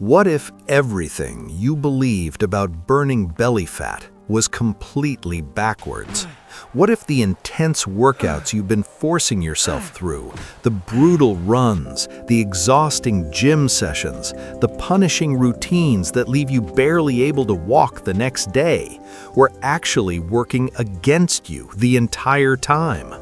What if everything you believed about burning belly fat was completely backwards? What if the intense workouts you've been forcing yourself through, the brutal runs, the exhausting gym sessions, the punishing routines that leave you barely able to walk the next day, were actually working against you the entire time?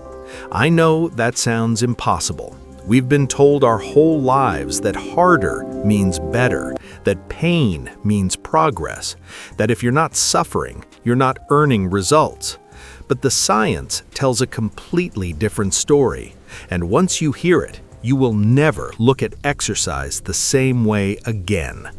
I know that sounds impossible. We've been told our whole lives that harder means better, that pain means progress, that if you're not suffering, you're not earning results. But the science tells a completely different story, and once you hear it, you will never look at exercise the same way again.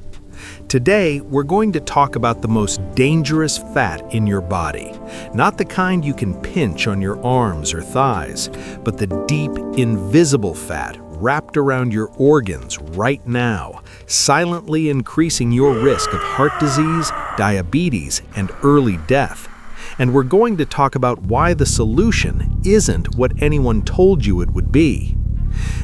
Today, we're going to talk about the most dangerous fat in your body. Not the kind you can pinch on your arms or thighs, but the deep, invisible fat wrapped around your organs right now, silently increasing your risk of heart disease, diabetes, and early death. And we're going to talk about why the solution isn't what anyone told you it would be.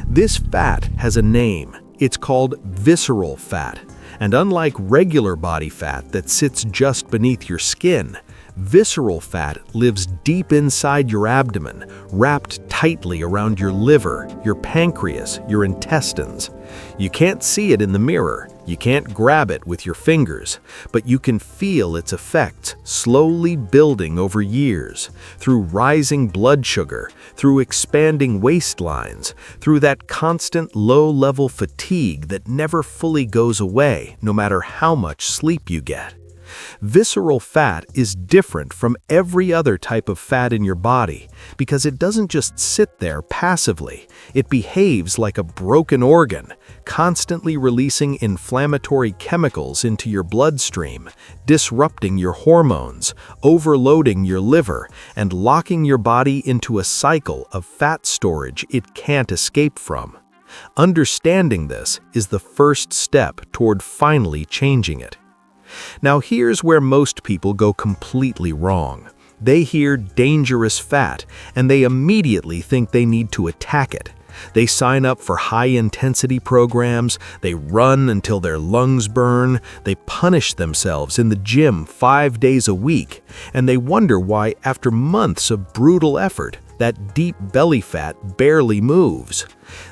This fat has a name. It's called visceral fat. And unlike regular body fat that sits just beneath your skin, visceral fat lives deep inside your abdomen, wrapped tightly around your liver, your pancreas, your intestines. You can't see it in the mirror, you can't grab it with your fingers, but you can feel its effects slowly building over years, through rising blood sugar, through expanding waistlines, through that constant low-level fatigue that never fully goes away, no matter how much sleep you get. Visceral fat is different from every other type of fat in your body because it doesn't just sit there passively. It behaves like a broken organ, constantly releasing inflammatory chemicals into your bloodstream, disrupting your hormones, overloading your liver, and locking your body into a cycle of fat storage it can't escape from. Understanding this is the first step toward finally changing it. Now here's where most people go completely wrong. They hear dangerous fat and they immediately think they need to attack it. They sign up for high-intensity programs, they run until their lungs burn, they punish themselves in the gym 5 days a week, and they wonder why, after months of brutal effort, that deep belly fat barely moves.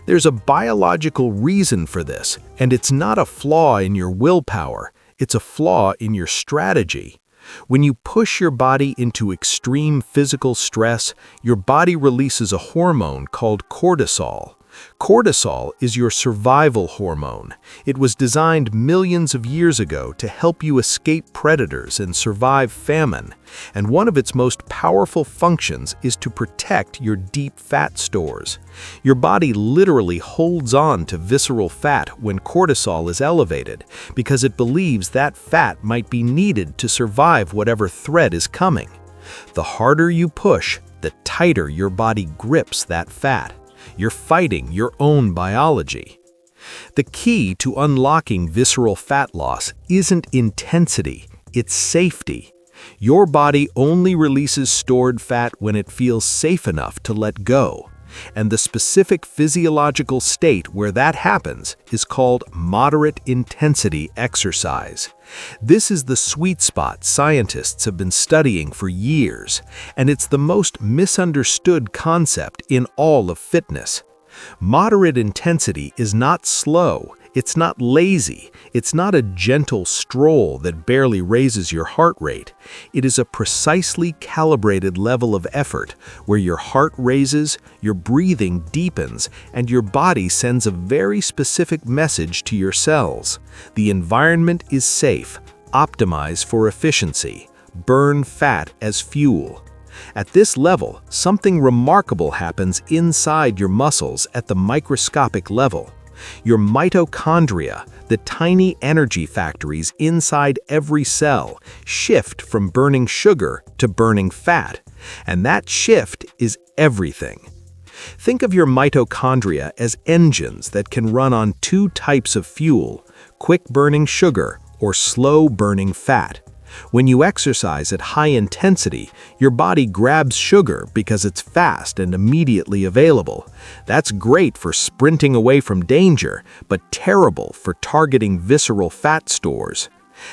There's a biological reason for this, and it's not a flaw in your willpower. It's a flaw in your strategy. When you push your body into extreme physical stress, your body releases a hormone called cortisol. Cortisol is your survival hormone. It was designed millions of years ago to help you escape predators and survive famine. And one of its most powerful functions is to protect your deep fat stores. Your body literally holds on to visceral fat when cortisol is elevated because it believes that fat might be needed to survive whatever threat is coming. The harder you push, the tighter your body grips that fat. You're fighting your own biology. The key to unlocking visceral fat loss isn't intensity, it's safety. Your body only releases stored fat when it feels safe enough to let go. And the specific physiological state where that happens is called moderate intensity exercise. This is the sweet spot scientists have been studying for years, and it's the most misunderstood concept in all of fitness. Moderate intensity is not slow, it's not lazy, it's not a gentle stroll that barely raises your heart rate. It is a precisely calibrated level of effort where your heart raises, your breathing deepens, and your body sends a very specific message to your cells. The environment is safe. Optimize for efficiency. Burn fat as fuel. At this level, something remarkable happens inside your muscles at the microscopic level. Your mitochondria, the tiny energy factories inside every cell, shift from burning sugar to burning fat. And that shift is everything. Think of your mitochondria as engines that can run on 2 types of fuel, quick-burning sugar or slow-burning fat. When you exercise at high intensity, your body grabs sugar because it's fast and immediately available. That's great for sprinting away from danger, but terrible for targeting visceral fat stores.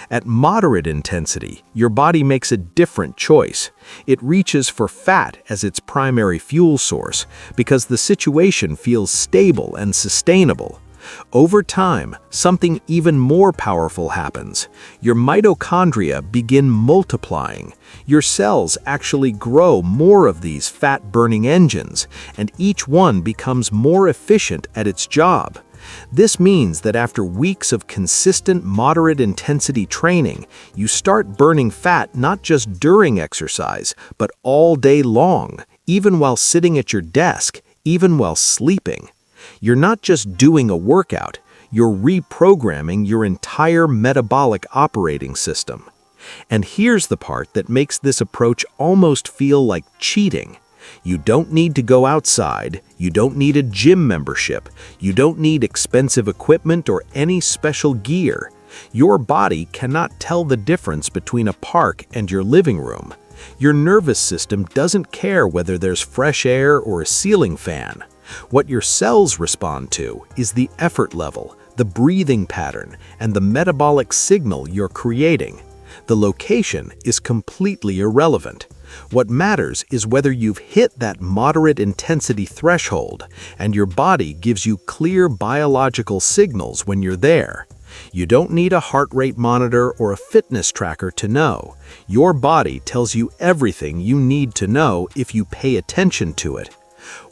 At moderate intensity, your body makes a different choice. It reaches for fat as its primary fuel source because the situation feels stable and sustainable. Over time, something even more powerful happens. Your mitochondria begin multiplying. Your cells actually grow more of these fat-burning engines, and each one becomes more efficient at its job. This means that after weeks of consistent moderate intensity training, you start burning fat not just during exercise, but all day long, even while sitting at your desk, even while sleeping. You're not just doing a workout, you're reprogramming your entire metabolic operating system. And here's the part that makes this approach almost feel like cheating. You don't need to go outside, you don't need a gym membership, you don't need expensive equipment or any special gear. Your body cannot tell the difference between a park and your living room. Your nervous system doesn't care whether there's fresh air or a ceiling fan. What your cells respond to is the effort level, the breathing pattern, and the metabolic signal you're creating. The location is completely irrelevant. What matters is whether you've hit that moderate intensity threshold, and your body gives you clear biological signals when you're there. You don't need a heart rate monitor or a fitness tracker to know. Your body tells you everything you need to know if you pay attention to it.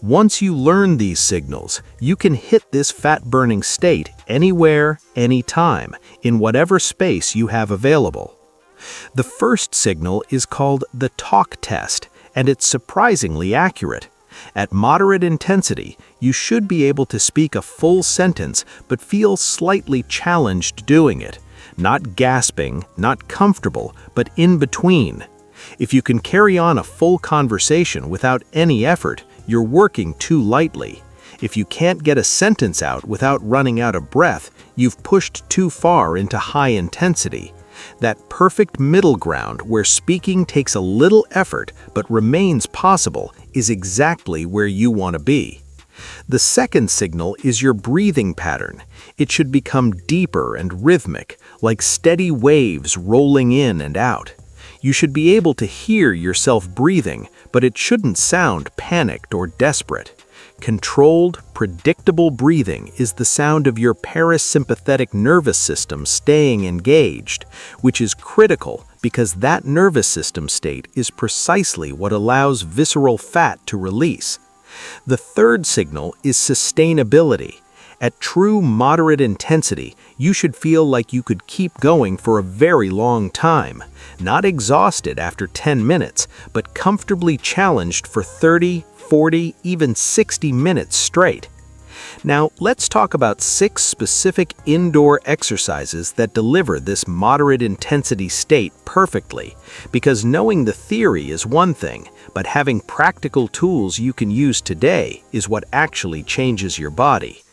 Once you learn these signals, you can hit this fat-burning state anywhere, anytime, in whatever space you have available. The first signal is called the talk test, and it's surprisingly accurate. At moderate intensity, you should be able to speak a full sentence but feel slightly challenged doing it. Not gasping, not comfortable, but in between. If you can carry on a full conversation without any effort, you're working too lightly. If you can't get a sentence out without running out of breath, you've pushed too far into high intensity. That perfect middle ground where speaking takes a little effort but remains possible is exactly where you want to be. The second signal is your breathing pattern. It should become deeper and rhythmic, like steady waves rolling in and out. You should be able to hear yourself breathing, but it shouldn't sound panicked or desperate. Controlled, predictable breathing is the sound of your parasympathetic nervous system staying engaged, which is critical because that nervous system state is precisely what allows visceral fat to release. The third signal is sustainability. At true moderate intensity, you should feel like you could keep going for a very long time, not exhausted after 10 minutes, but comfortably challenged for 30, 40, even 60 minutes straight. Now, let's talk about 6 specific indoor exercises that deliver this moderate intensity state perfectly, because knowing the theory is one thing, but having practical tools you can use today is what actually changes your body.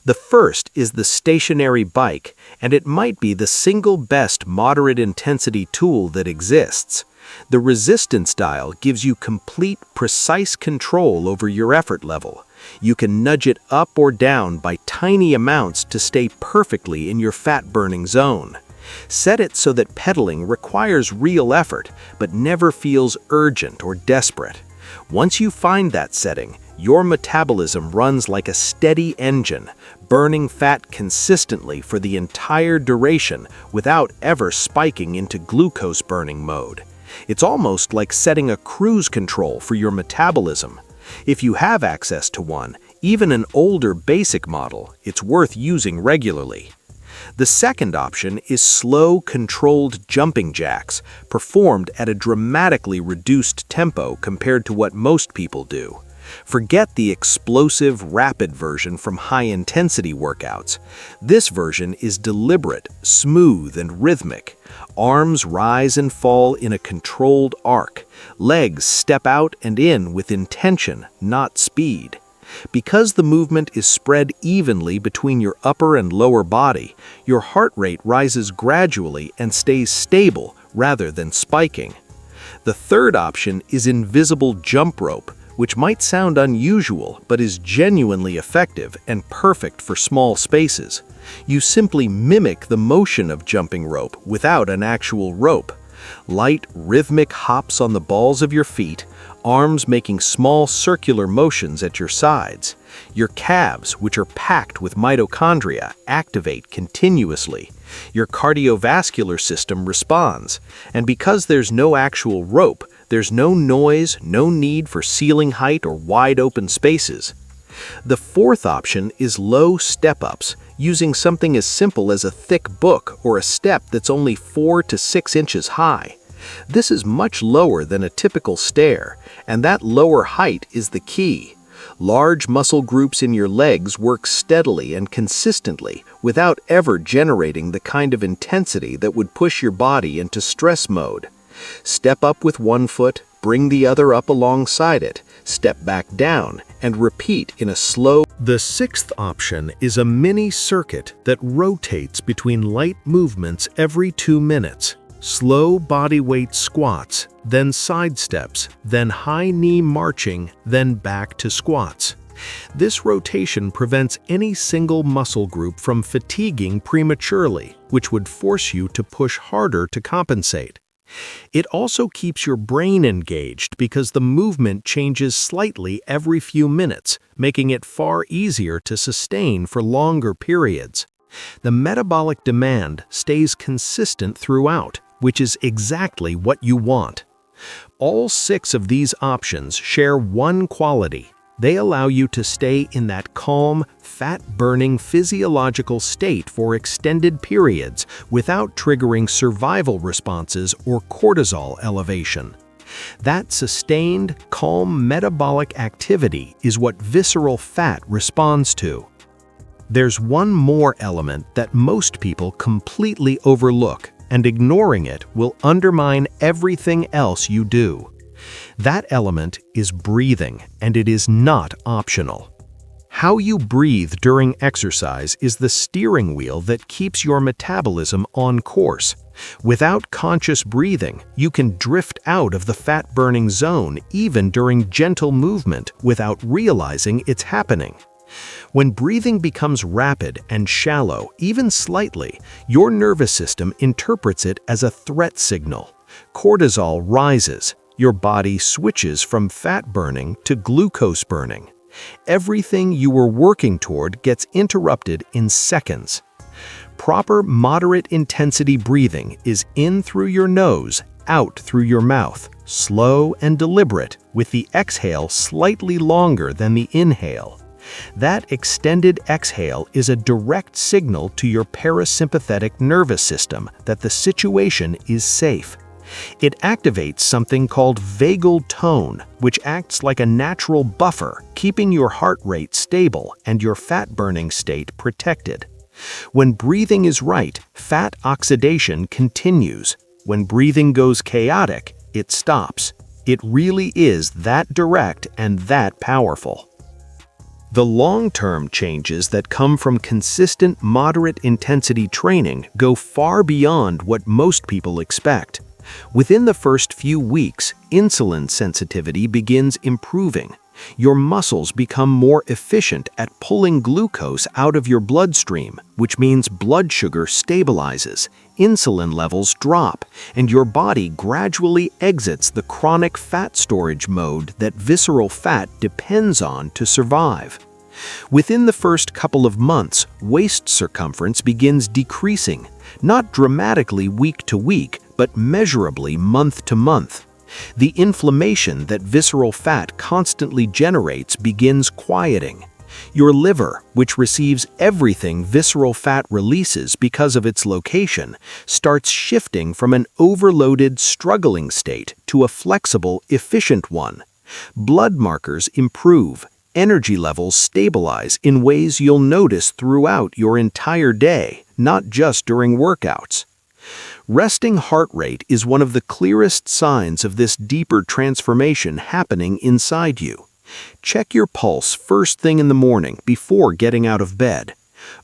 The first is the stationary bike, and it might be the single best moderate intensity tool that exists. The resistance dial gives you complete, precise control over your effort level. You can nudge it up or down by tiny amounts to stay perfectly in your fat-burning zone. Set it so that pedaling requires real effort, but never feels urgent or desperate. Once you find that setting, your metabolism runs like a steady engine, burning fat consistently for the entire duration without ever spiking into glucose-burning mode. It's almost like setting a cruise control for your metabolism. If you have access to one, even an older basic model, it's worth using regularly. The second option is slow, controlled jumping jacks, performed at a dramatically reduced tempo compared to what most people do. Forget the explosive, rapid version from high-intensity workouts. This version is deliberate, smooth, and rhythmic. Arms rise and fall in a controlled arc. Legs step out and in with intention, not speed. Because the movement is spread evenly between your upper and lower body, your heart rate rises gradually and stays stable rather than spiking. The third option is invisible jump rope, which might sound unusual but is genuinely effective and perfect for small spaces. You simply mimic the motion of jumping rope without an actual rope. Light, rhythmic hops on the balls of your feet, arms making small circular motions at your sides. Your calves, which are packed with mitochondria, activate continuously. Your cardiovascular system responds, and because there's no actual rope, there's no noise, no need for ceiling height or wide open spaces. The fourth option is low step-ups, using something as simple as a thick book or a step that's only 4 to 6 inches high. This is much lower than a typical stair, and that lower height is the key. Large muscle groups in your legs work steadily and consistently without ever generating the kind of intensity that would push your body into stress mode. Step up with one foot, bring the other up alongside it, step back down, and repeat in a slow. The sixth option is a mini circuit that rotates between light movements every 2 minutes. Slow body weight squats, then side steps, then high knee marching, then back to squats. This rotation prevents any single muscle group from fatiguing prematurely, which would force you to push harder to compensate. It also keeps your brain engaged because the movement changes slightly every few minutes, making it far easier to sustain for longer periods. The metabolic demand stays consistent throughout, which is exactly what you want. All 6 of these options share one quality. They allow you to stay in that calm, fat-burning physiological state for extended periods without triggering survival responses or cortisol elevation. That sustained, calm metabolic activity is what visceral fat responds to. There's one more element that most people completely overlook, and ignoring it will undermine everything else you do. That element is breathing, and it is not optional. How you breathe during exercise is the steering wheel that keeps your metabolism on course. Without conscious breathing, you can drift out of the fat-burning zone even during gentle movement without realizing it's happening. When breathing becomes rapid and shallow, even slightly, your nervous system interprets it as a threat signal. Cortisol rises. Your body switches from fat burning to glucose burning. Everything you were working toward gets interrupted in seconds. Proper moderate intensity breathing is in through your nose, out through your mouth, slow and deliberate, with the exhale slightly longer than the inhale. That extended exhale is a direct signal to your parasympathetic nervous system that the situation is safe. It activates something called vagal tone, which acts like a natural buffer, keeping your heart rate stable and your fat-burning state protected. When breathing is right, fat oxidation continues. When breathing goes chaotic, it stops. It really is that direct and that powerful. The long-term changes that come from consistent moderate intensity training go far beyond what most people expect. Within the first few weeks, insulin sensitivity begins improving. Your muscles become more efficient at pulling glucose out of your bloodstream, which means blood sugar stabilizes, insulin levels drop, and your body gradually exits the chronic fat storage mode that visceral fat depends on to survive. Within the first couple of months, waist circumference begins decreasing, not dramatically week to week, but measurably month to month. The inflammation that visceral fat constantly generates begins quieting. Your liver, which receives everything visceral fat releases because of its location, starts shifting from an overloaded, struggling state to a flexible, efficient one. Blood markers improve. Energy levels stabilize in ways you'll notice throughout your entire day, not just during workouts. Resting heart rate is one of the clearest signs of this deeper transformation happening inside you. Check your pulse first thing in the morning before getting out of bed.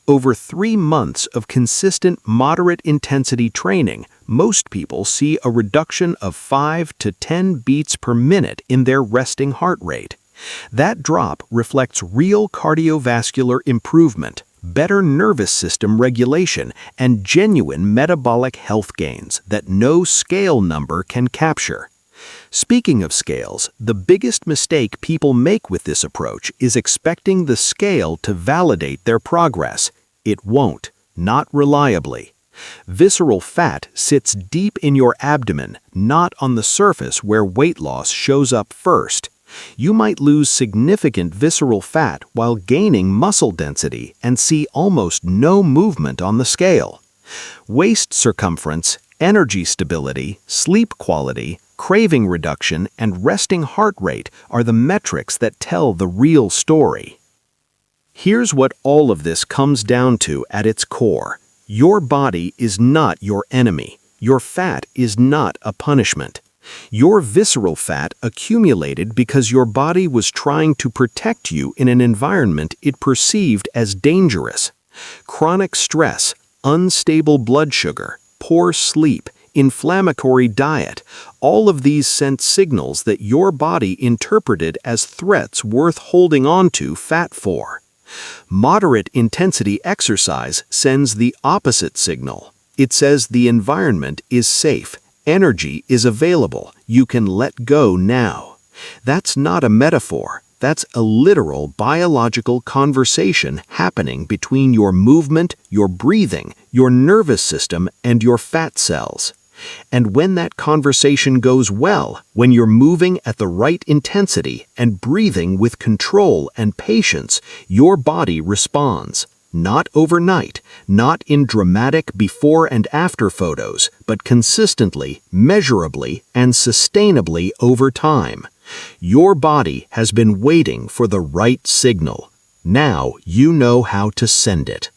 Over 3 months of consistent moderate intensity training, most people see a reduction of 5 to 10 beats per minute in their resting heart rate. That drop reflects real cardiovascular improvement, better nervous system regulation, and genuine metabolic health gains that no scale number can capture. Speaking of scales, the biggest mistake people make with this approach is expecting the scale to validate their progress. It won't, not reliably. Visceral fat sits deep in your abdomen, not on the surface where weight loss shows up first. You might lose significant visceral fat while gaining muscle density and see almost no movement on the scale. Waist circumference, energy stability, sleep quality, craving reduction, and resting heart rate are the metrics that tell the real story. Here's what all of this comes down to at its core. Your body is not your enemy. Your fat is not a punishment. Your visceral fat accumulated because your body was trying to protect you in an environment it perceived as dangerous. Chronic stress, unstable blood sugar, poor sleep, inflammatory diet, all of these sent signals that your body interpreted as threats worth holding on to fat for. Moderate intensity exercise sends the opposite signal. It says the environment is safe, energy is available, you can let go now. That's not a metaphor. That's a literal biological conversation happening between your movement, your breathing, your nervous system, and your fat cells. And when that conversation goes well, when you're moving at the right intensity and breathing with control and patience, your body responds. Not overnight, not in dramatic before and after photos, but consistently, measurably, and sustainably over time. Your body has been waiting for the right signal. Now you know how to send it.